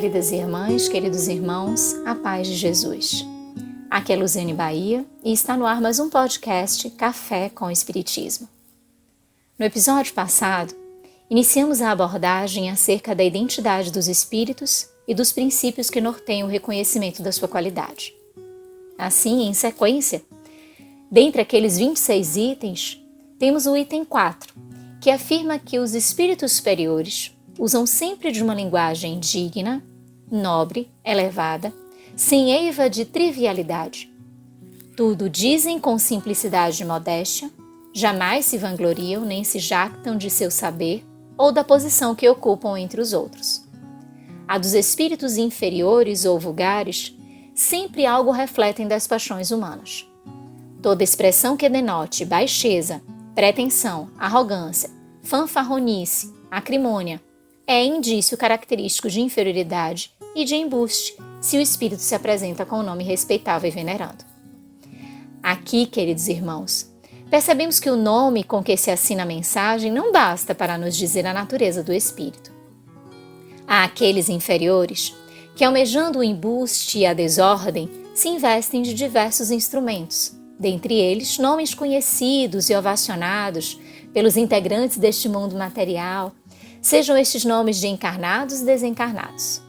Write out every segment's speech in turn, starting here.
queridas irmãs, queridos irmãos, a paz de Jesus. Aqui é Luziane Bahia e está no ar mais um podcast Café com Espiritismo. No episódio passado, iniciamos a abordagem acerca da identidade dos espíritos e dos princípios que norteiam o reconhecimento da sua qualidade. Assim, em sequência, dentre aqueles 26 itens, temos o item 4, que afirma que os espíritos superiores usam sempre de uma linguagem digna, nobre, elevada, sem eiva de trivialidade. Tudo dizem com simplicidade e modéstia, jamais se vangloriam nem se jactam de seu saber ou da posição que ocupam entre os outros. A dos espíritos inferiores ou vulgares, sempre algo refletem das paixões humanas. Toda expressão que denote baixeza, pretensão, arrogância, fanfarronice, acrimônia, é indício característico de inferioridade e de embuste se o espírito se apresenta com um nome respeitável e venerando. Aqui, queridos irmãos, percebemos que o nome com que se assina a mensagem não basta para nos dizer a natureza do espírito. Há aqueles inferiores que, almejando o embuste e a desordem, se investem de diversos instrumentos, dentre eles nomes conhecidos e ovacionados pelos integrantes deste mundo material, sejam estes nomes de encarnados e desencarnados.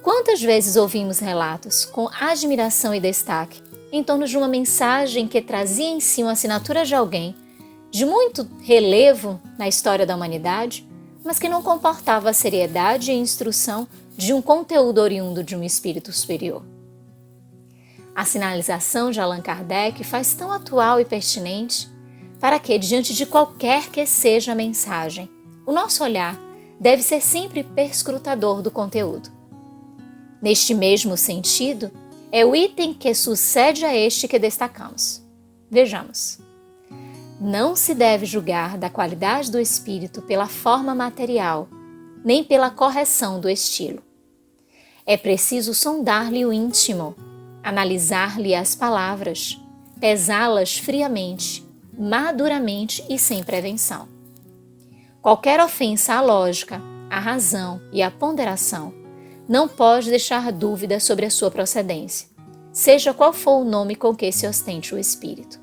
Quantas vezes ouvimos relatos com admiração e destaque em torno de uma mensagem que trazia em si uma assinatura de alguém de muito relevo na história da humanidade, mas que não comportava a seriedade e a instrução de um conteúdo oriundo de um espírito superior. A sinalização de Allan Kardec faz tão atual e pertinente para que, diante de qualquer que seja a mensagem, o nosso olhar deve ser sempre perscrutador do conteúdo. Neste mesmo sentido, é o item que sucede a este que destacamos. Vejamos. Não se deve julgar da qualidade do espírito pela forma material, nem pela correção do estilo. É preciso sondar-lhe o íntimo, analisar-lhe as palavras, pesá-las friamente, maduramente e sem prevenção. Qualquer ofensa à lógica, à razão e à ponderação não pode deixar dúvida sobre a sua procedência, seja qual for o nome com que se ostente o espírito.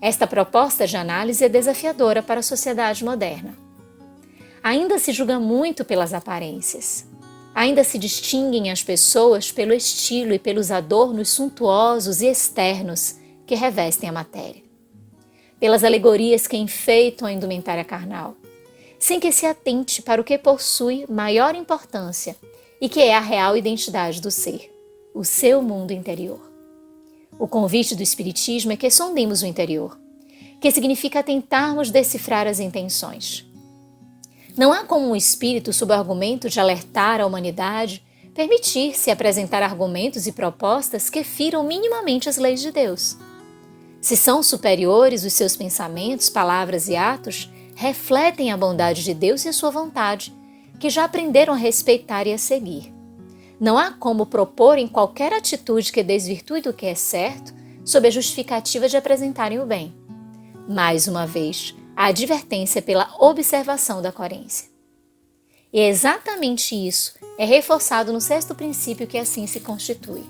Esta proposta de análise é desafiadora para a sociedade moderna. Ainda se julga muito pelas aparências. Ainda se distinguem as pessoas pelo estilo e pelos adornos suntuosos e externos que revestem a matéria. Pelas alegorias que enfeitam a indumentária carnal, sem que se atente para o que possui maior importância e que é a real identidade do ser, o seu mundo interior. O convite do Espiritismo é que sondemos o interior, que significa tentarmos decifrar as intenções. Não há como um espírito, sob o argumento de alertar a humanidade, permitir-se apresentar argumentos e propostas que firam minimamente as leis de Deus. Se são superiores, os seus pensamentos, palavras e atos refletem a bondade de Deus e a sua vontade, que já aprenderam a respeitar e a seguir. Não há como proporem qualquer atitude que desvirtue do que é certo, sob a justificativa de apresentarem o bem. Mais uma vez, a advertência pela observação da coerência. E exatamente isso é reforçado no 6º princípio que assim se constitui.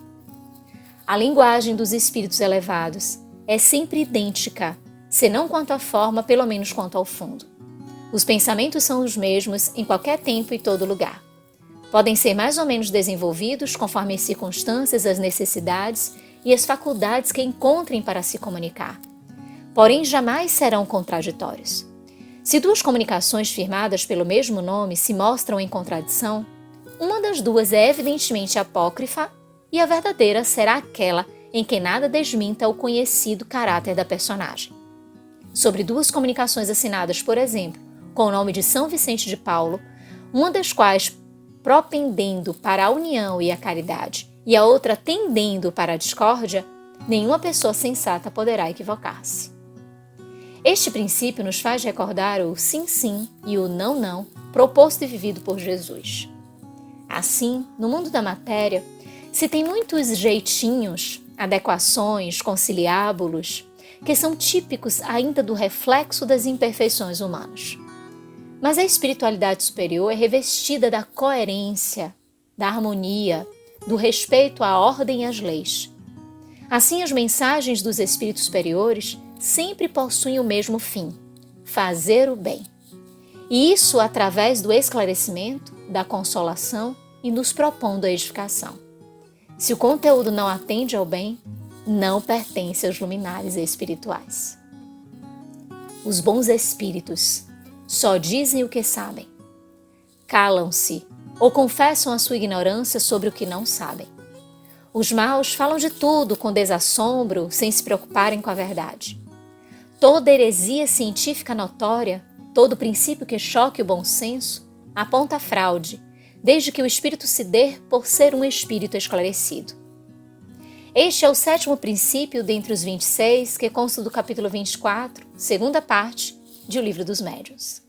A linguagem dos espíritos elevados é sempre idêntica, se não quanto à forma, pelo menos quanto ao fundo. Os pensamentos são os mesmos em qualquer tempo e todo lugar. Podem ser mais ou menos desenvolvidos conforme as circunstâncias, as necessidades e as faculdades que encontrem para se comunicar. Porém, jamais serão contraditórios. Se duas comunicações firmadas pelo mesmo nome se mostram em contradição, uma das duas é evidentemente apócrifa e a verdadeira será aquela em que nada desminta o conhecido caráter da personagem. Sobre duas comunicações assinadas, por exemplo, com o nome de São Vicente de Paulo, uma das quais propendendo para a união e a caridade e a outra tendendo para a discórdia, nenhuma pessoa sensata poderá equivocar-se. Este princípio nos faz recordar o sim, sim e o não, não proposto e vivido por Jesus. Assim, no mundo da matéria, se tem muitos jeitinhos, adequações, conciliábulos, que são típicos ainda do reflexo das imperfeições humanas. Mas a espiritualidade superior é revestida da coerência, da harmonia, do respeito à ordem e às leis. Assim, as mensagens dos espíritos superiores sempre possuem o mesmo fim: fazer o bem. E isso através do esclarecimento, da consolação e nos propondo a edificação. Se o conteúdo não atende ao bem, não pertence aos luminares espirituais. Os bons espíritos só dizem o que sabem. Calam-se ou confessam a sua ignorância sobre o que não sabem. Os maus falam de tudo com desassombro, sem se preocuparem com a verdade. Toda heresia científica notória, todo princípio que choque o bom senso, aponta a fraude, desde que o espírito se dê por ser um espírito esclarecido. Este é o 7º princípio dentre os 26, que consta do capítulo 24, segunda parte, de O Livro dos Médiuns.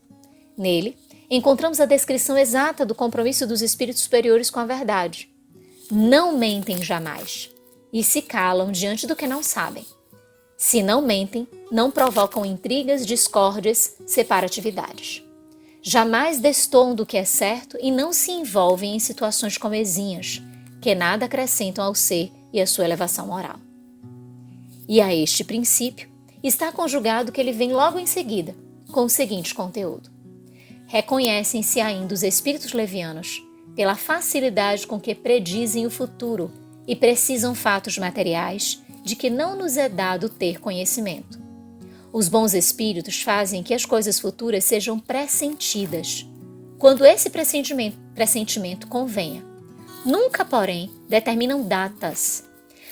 Nele, encontramos a descrição exata do compromisso dos espíritos superiores com a verdade. Não mentem jamais, e se calam diante do que não sabem. Se não mentem, não provocam intrigas, discórdias, separatividades. Jamais destoam do que é certo e não se envolvem em situações comezinhas, que nada acrescentam ao ser e à sua elevação moral. E a este princípio está conjugado que ele vem logo em seguida, com o seguinte conteúdo. Reconhecem-se ainda os espíritos levianos pela facilidade com que predizem o futuro e precisam fatos materiais de que não nos é dado ter conhecimento. Os bons espíritos fazem que as coisas futuras sejam pressentidas, quando esse pressentimento convenha. Nunca, porém, determinam datas.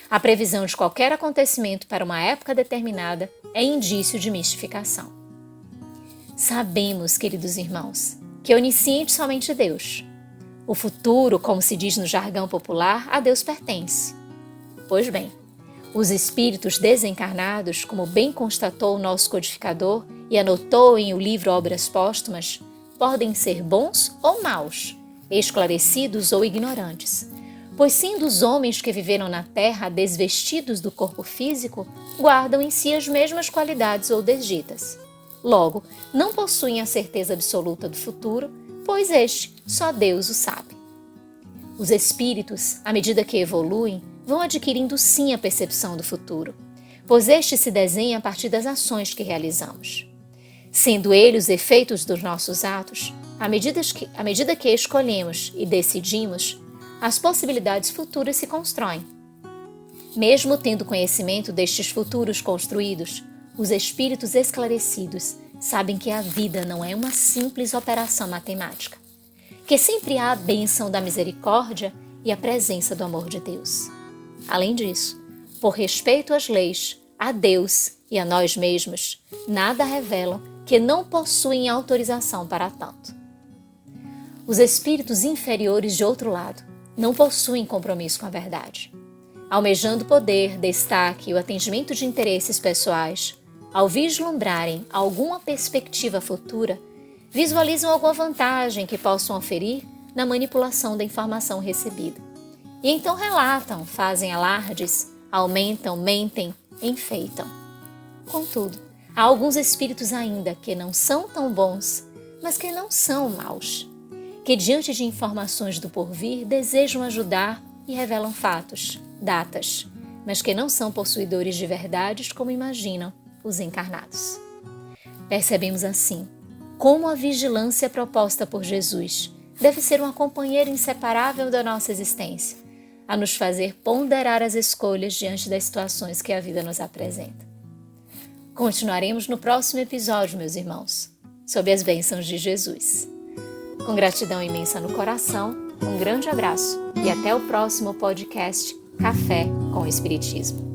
A previsão de qualquer acontecimento para uma época determinada é indício de mistificação. Sabemos, queridos irmãos, que é onisciente somente Deus. O futuro, como se diz no jargão popular, a Deus pertence. Pois bem, os espíritos desencarnados, como bem constatou o nosso codificador e anotou em o livro Obras Póstumas, podem ser bons ou maus, esclarecidos ou ignorantes, pois sendo os homens que viveram na terra desvestidos do corpo físico, guardam em si as mesmas qualidades ou desditas. Logo, não possuem a certeza absoluta do futuro, pois este só Deus o sabe. Os espíritos, à medida que evoluem, vão adquirindo sim a percepção do futuro, pois este se desenha a partir das ações que realizamos. Sendo ele os efeitos dos nossos atos, à medida que escolhemos e decidimos, as possibilidades futuras se constroem. Mesmo tendo conhecimento destes futuros construídos, os espíritos esclarecidos sabem que a vida não é uma simples operação matemática, que sempre há a bênção da misericórdia e a presença do amor de Deus. Além disso, por respeito às leis, a Deus e a nós mesmos, nada revelam que não possuem autorização para tanto. Os espíritos inferiores, de outro lado, não possuem compromisso com a verdade. Almejando poder, destaque e o atendimento de interesses pessoais, ao vislumbrarem alguma perspectiva futura, visualizam alguma vantagem que possam oferir na manipulação da informação recebida. E então relatam, fazem alardes, aumentam, mentem, enfeitam. Contudo, há alguns espíritos ainda que não são tão bons, mas que não são maus, que diante de informações do porvir desejam ajudar e revelam fatos, datas, mas que não são possuidores de verdades como imaginam os encarnados. Percebemos assim como a vigilância proposta por Jesus deve ser uma companheira inseparável da nossa existência, a nos fazer ponderar as escolhas diante das situações que a vida nos apresenta. Continuaremos no próximo episódio, meus irmãos, sob as bênçãos de Jesus. Com gratidão imensa no coração, um grande abraço e até o próximo podcast Café com o Espiritismo.